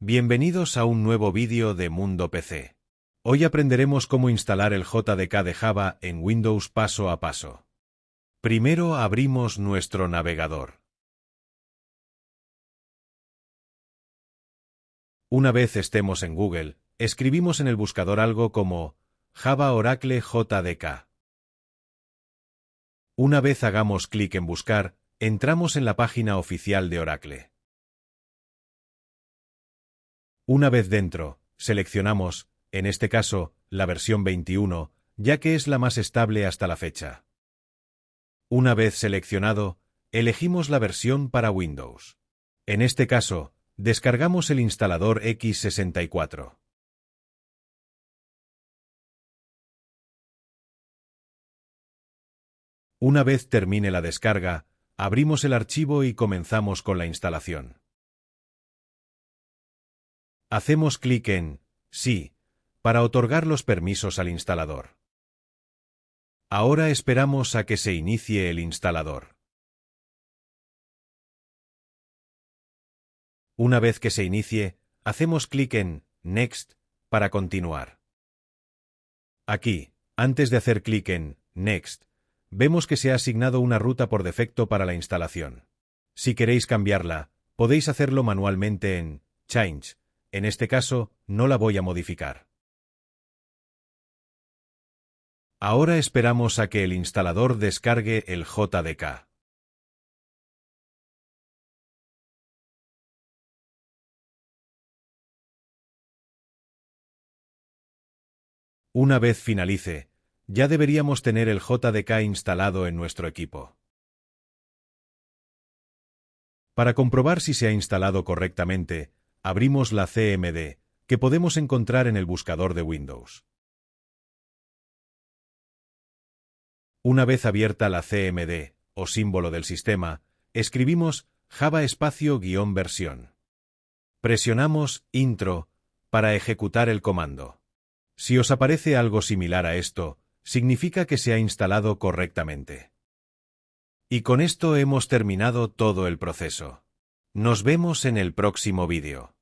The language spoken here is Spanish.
Bienvenidos a un nuevo vídeo de Mundo PC. Hoy aprenderemos cómo instalar el JDK de Java en Windows paso a paso. Primero abrimos nuestro navegador. Una vez estemos en Google, escribimos en el buscador algo como Java Oracle JDK. Una vez hagamos clic en Buscar, entramos en la página oficial de Oracle. Una vez dentro, seleccionamos, en este caso, la versión 21, ya que es la más estable hasta la fecha. Una vez seleccionado, elegimos la versión para Windows. En este caso, descargamos el instalador x64. Una vez termine la descarga, abrimos el archivo y comenzamos con la instalación. Hacemos clic en Sí, para otorgar los permisos al instalador. Ahora esperamos a que se inicie el instalador. Una vez que se inicie, hacemos clic en Next para continuar. Aquí, antes de hacer clic en Next, vemos que se ha asignado una ruta por defecto para la instalación. Si queréis cambiarla, podéis hacerlo manualmente en Change. En este caso, no la voy a modificar. Ahora esperamos a que el instalador descargue el JDK. Una vez finalice, ya deberíamos tener el JDK instalado en nuestro equipo. Para comprobar si se ha instalado correctamente, abrimos la CMD, que podemos encontrar en el buscador de Windows. Una vez abierta la CMD, o símbolo del sistema, escribimos Java espacio-versión. Presionamos Intro para ejecutar el comando. Si os aparece algo similar a esto, significa que se ha instalado correctamente. Y con esto hemos terminado todo el proceso. Nos vemos en el próximo vídeo.